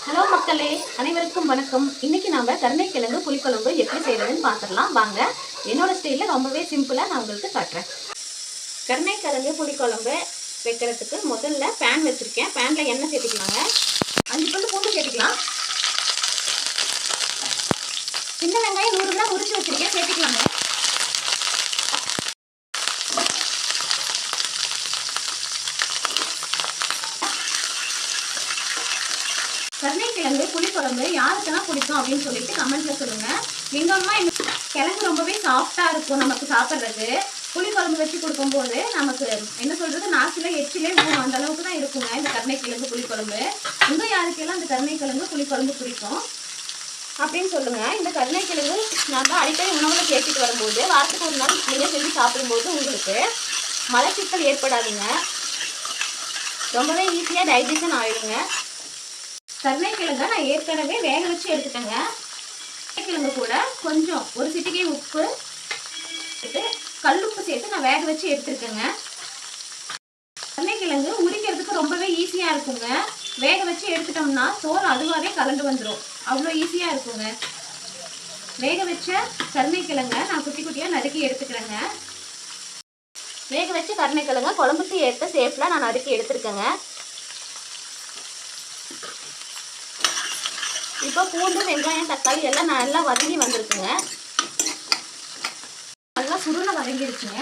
Hello மக்களே, அனைவருக்கும் வணக்கம். இன்னைக்கு நாம கருணைக்கிழங்கு புளிக்குழம்பு எப்படி செய்யறதுன்னு பார்த்துடலாம் வாங்க. என்னோட ஸ்டைலில் ரொம்பவே சிம்பிளாக நான் உங்களுக்கு காட்டுறேன். கருணைக்கிழங்கு புளிக்குழம்பு வைக்கிறதுக்கு முதல்ல பேன் வச்சுருக்கேன். பேனில் எண்ணெய் சேர்த்துக்கலாங்க. 5 பல்லு பூண்டு சேர்த்துக்கலாம். சின்ன வெங்காயம் 100 கிராம் உரிச்சு வச்சுருக்கேன், சேர்த்துக்கலாங்க. கருணைக்கிழங்கு புளிக்குழம்பு யாருக்கெல்லாம் பிடிக்கும் அப்படின்னு சொல்லிட்டு கமெண்ட்ல சொல்லுங்க. எங்க அம்மா கிழங்கு ரொம்பவே சாஃப்டா இருக்கும் நமக்கு சாப்பிட்றது. புளிக்குழம்பு வச்சு கொடுக்கும்போது நமக்கு என்ன சொல்றது, நாக்கில எச்சிலே ஊறும், அந்த அளவுக்கு தான் இருக்குங்க இந்த கருணைக்கிழங்கு புளிக்குழம்பு. உங்க யாருக்கெல்லாம் இந்த கருணைக்கிழங்கு புளிக்குழம்பு பிடிக்கும் அப்படின்னு சொல்லுங்க. இந்த கருணைக்கிழங்கு நம்ம அடிக்கடி உணவுல சேர்த்துட்டு வரும்போது வாரத்துக்கு ஒரு நாள் நீங்க செஞ்சு சாப்பிடும்போது உங்களுக்கு மலச்சிக்கல் ஏற்படாதுங்க. ரொம்பவே ஈஸியா டைஜஷன் ஆயிடுங்க. கருணைக்கிழங்க நான் ஏற்கனவே வேக வச்சு எடுத்துட்டேங்க. கருணைக்கிழங்கு கூட கொஞ்சம் ஒரு சிட்டிகை உப்பு கல்லுப்பு சேர்த்து நான் வேக வச்சு எடுத்துருக்கேங்க. கருணைக்கிழங்கு உரிக்கிறதுக்கு ரொம்பவே ஈஸியாக இருக்குங்க. வேக வச்சு எடுத்துட்டோம்னா தோல் அதுவாகவே கலந்து வந்துடும், அவ்வளோ ஈஸியாக இருக்குங்க. வேக வச்ச கருணைக்கிழங்க நான் குட்டி குட்டியாக நறுக்கி எடுத்துக்கிறேங்க. வேக வச்ச கருணைக்கிழங்க குழம்புக்கு ஏற்ற ஷேப்பில் நான் நறுக்கி எடுத்துருக்கேங்க. இப்போ பூண்டு வெங்காயம் தக்காளி எல்லாம் நல்லா வதங்கி வந்திருக்குங்க. நல்லா சுருளை வதங்கிடுச்சுங்க.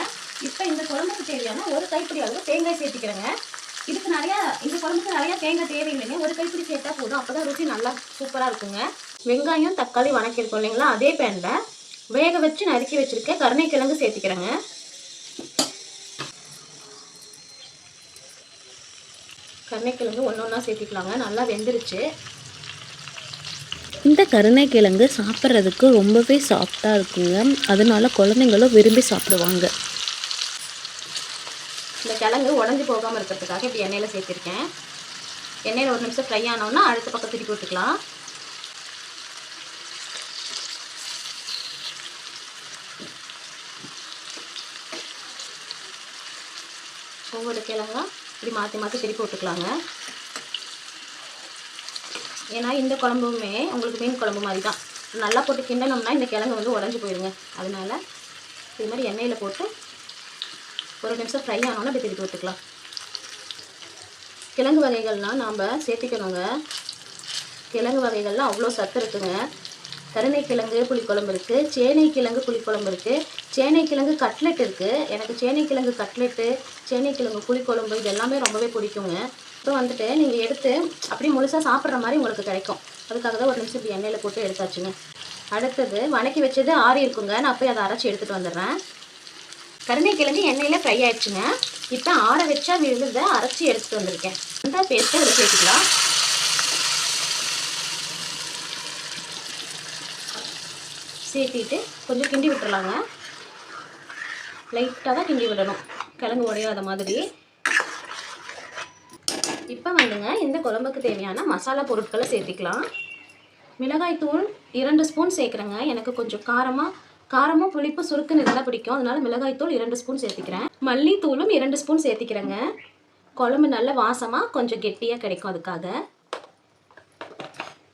இப்போ இந்த குழம்புக்கு தேவையான ஒரு கைப்பிடி அளவு தேங்காய் சேர்த்துக்கிறேங்க. இதுக்கு இந்த குழம்புக்கு நிறையா தேங்காய் தேவையில்லைங்க, ஒரு கைப்பிடி சேர்த்தா போதும். அப்போ தான் ருசி நல்லா சூப்பராக இருக்குங்க. வெங்காயம் தக்காளி வதக்கியிருக்கோம் இல்லைங்களா, அதே பேனில் வேக வச்சு நறுக்கி வச்சுருக்க கருணைக்கிழங்கு சேர்த்துக்கிறேங்க. கருணைக்கிழங்கு ஒன்று ஒன்றா சேர்த்திக்கலாங்க. நல்லா வெந்துருச்சு. இந்த கருணைக்கிழங்கு சாப்பிட்றதுக்கு ரொம்பவே சாஃப்டாக இருக்குங்க, அதனால குழந்தைங்களும் விரும்பி சாப்பிடுவாங்க. இந்த கிழங்கு உடஞ்சி போகாமல் இருக்கிறதுக்காக இப்படி எண்ணெயில் சேர்த்திருக்கேன். எண்ணெயில் ஒரு நிமிஷம் ஃப்ரை ஆனோன்னா அடுத்த பக்கம் திருப்பி விட்டுக்கலாம். ஒவ்வொரு கிழங்கும் இப்படி மாற்றி மாற்றி திருப்பி விட்டுக்கலாங்க. ஏன்னா இந்த குழம்புமே உங்களுக்கு மீன் குழம்பு மாதிரி தான், நல்லா போட்டு கிண்டனோம்னா இந்த கிழங்கு வந்து உடஞ்சி போயிடுங்க. அதனால இது மாதிரி எண்ணெயில் போட்டு ஒரு நிமிஷம் ஃப்ரை ஆனோன்னா அப்படி திருப்பி விட்டுக்கலாம். கிழங்கு வகைகள்லாம் நாம் சேர்த்திக்கணுங்க. கிழங்கு வகைகள்லாம் அவ்வளோ சத்து இருக்குங்க. கருணைக்கிழங்கு புளிக்குழம்பு இருக்குது, சேனைக்கிழங்கு புளிக்குழம்பு இருக்குது, சேனைக்கிழங்கு கட்லெட் இருக்குது. எனக்கு சேனைக்கிழங்கு கட்லெட்டு, சேனைக்கிழங்கு புளிக்குழம்பு இது எல்லாமே ரொம்பவே பிடிக்குங்க. அப்புறம் வந்துட்டு நீங்கள் எடுத்து அப்படி முழுசாக சாப்பிட்ற மாதிரி உங்களுக்கு கிடைக்கும். அதுக்காக தான் ஒரு நிமிஷம் இப்படி எண்ணெயில் போட்டு எடுத்தாச்சுங்க. அடுத்தது வணக்கி வச்சது ஆறி இருக்குங்க, நான் போய் அதை அரைச்சி எடுத்துகிட்டு வந்துடுறேன். கருணைக்கிழங்கு எண்ணெயில் ஃப்ரை ஆயிடுச்சுங்க. இப்போ ஆற வச்சா விழுதை அரைச்சி எடுத்துகிட்டு வந்திருக்கேன். அந்த பேஸ்ட்டை இதில் சேர்த்துக்கலாம். சேர்த்திட்டு கொஞ்சம் கிண்டி விட்டுறலாங்க. லைட்டாக தான் கிண்டி விடணும், கிழங்கு உடையாத மாதிரி. இப்போ வந்துங்க இந்த குழம்புக்கு தேவையான மசாலா பொருட்களை சேர்த்திக்கலாம். மிளகாய் தூள் 2 ஸ்பூன் சேர்க்குறேங்க. எனக்கு கொஞ்சம் காரமும் புளிப்பு சுருக்குன்னு இருந்தால் பிடிக்கும், அதனால மிளகாய் தூள் 2 ஸ்பூன் சேர்த்திக்கிறேன். மல்லித்தூளும் 2 ஸ்பூன் சேர்த்திக்கிறேங்க. குழம்பு நல்ல வாசமாக கொஞ்சம் கெட்டியாக கிடைக்கும். அதுக்காக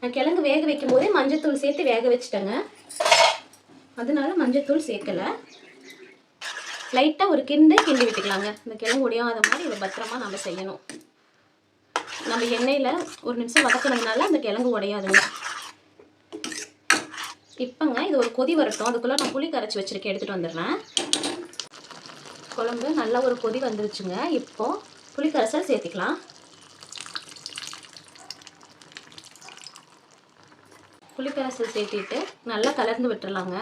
நான் கிழங்கு வேக வைக்கும் போதே மஞ்சத்தூள் சேர்த்து வேக வச்சுட்டேங்க, அதனால மஞ்சத்தூள் சேர்க்கலை. லைட்டாக ஒரு கிண்டி விட்டுக்கலாங்க. இந்த கிழங்கு உடையாத மாதிரி இதை பத்திரமா நம்ம செய்யணும். நம்ம எண்ணெயில் ஒரு நிமிஷம் வதக்கினதுனால அந்த கிழங்கு உடையாதுங்க. இப்போங்க இது ஒரு கொதி வரட்டும், அதுக்குள்ளே நான் புளி கரைச்சி வச்சுருக்கேன், எடுத்துகிட்டு வந்துடுறேன். குழம்பு நல்லா ஒரு கொதி வந்துருச்சுங்க. இப்போது புளி கரைசல் சேர்த்திக்கலாம். புளி கரைசல் சேர்த்திட்டு நல்லா கலந்து விட்டுறலாங்க.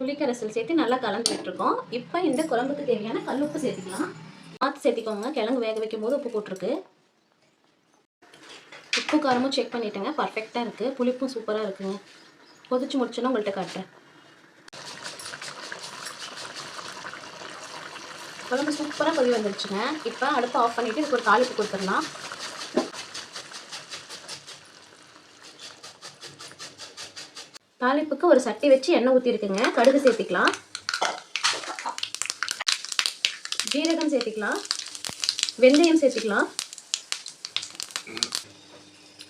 புளி கரைசல் சேர்த்து நல்லா கலந்து விட்டுருக்கோம். இப்போ இந்த குழம்புக்கு தேவையான கல்லுப்பு சேர்த்திக்கலாம். பார்த்து சேர்த்திக்கோங்க, கிழங்கு வேக வைக்கும் போது உப்பு போட்டிருக்கு. உப்பு காரமும் செக் பண்ணிட்டேங்க, பர்ஃபெக்டாக இருக்குது. புளிப்பும் சூப்பராக இருக்குங்க. கொதிச்சு முடிச்சோன்னா உங்கள்கிட்ட காட்டுறேன். குழம்பு சூப்பராக கொதி வந்துருச்சுங்க. இப்போ அடுப்பை ஆஃப் பண்ணிவிட்டு இதுக்கு ஒரு தாளிப்பு கொடுத்துடலாம். தாளிப்புக்கு ஒரு சட்டி வச்சு எண்ணெய் ஊற்றிருக்குங்க. கடுகு சேர்த்திக்கலாம், ஜீரகம் சேர்த்திக்கலாம், வெந்தயம் சேர்த்திக்கலாம்,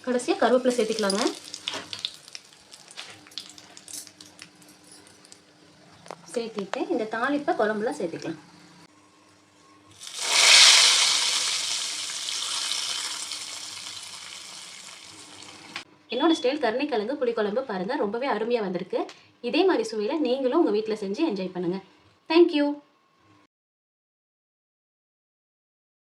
கடைசியாக கருவேப்பிலை சேர்த்துக்கலாங்க. சேர்த்திட்டு இந்த தாளிப்பை குழம்புல சேர்த்துக்கலாம். என்னோட ஸ்டைல் கருணைக்கிழங்கு புளிக்குழம்பு பாருங்கள், ரொம்பவே அருமையாக வந்திருக்கு. இதே மாதிரி சுவையில் நீங்களும் உங்கள் வீட்டில் செஞ்சு என்ஜாய் பண்ணுங்கள். தேங்க்யூ.